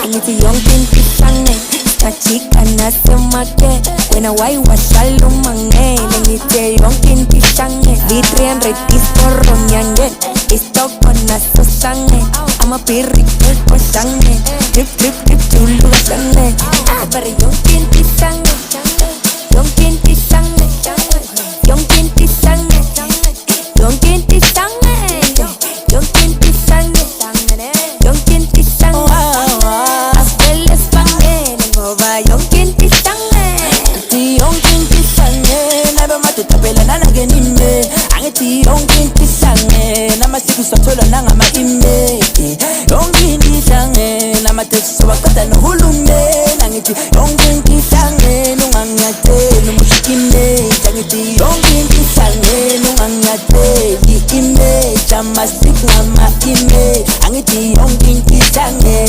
angithi yonke into ihlangene ngajika nasemake wena wayiwasalumangene ngithe yonke into ihlangene i-300 isporo nyangene istoko naso hlangene amabhiri kohlangene drip drip drip juluka hlangene bare yonke into ihlangene yonke into ihlangene yonke into ihlangene yonke into ihlangene yonke into ihlangene yonke into ihlangene asivele sibangene ngoba yonke into ihlangene yonke into ihlangene abamadoda phela nanangenime angithi yonke into ihlangene amasiko sathola nangama-email yonke into ihlangene amateksi sobaqeda nohulumeni angithi yonke into ihlangene ungangiyatheli umushika image angithi yonke into ihlangene ungangiyatheli image amasiko ngama-email angithi yonke into ihlangene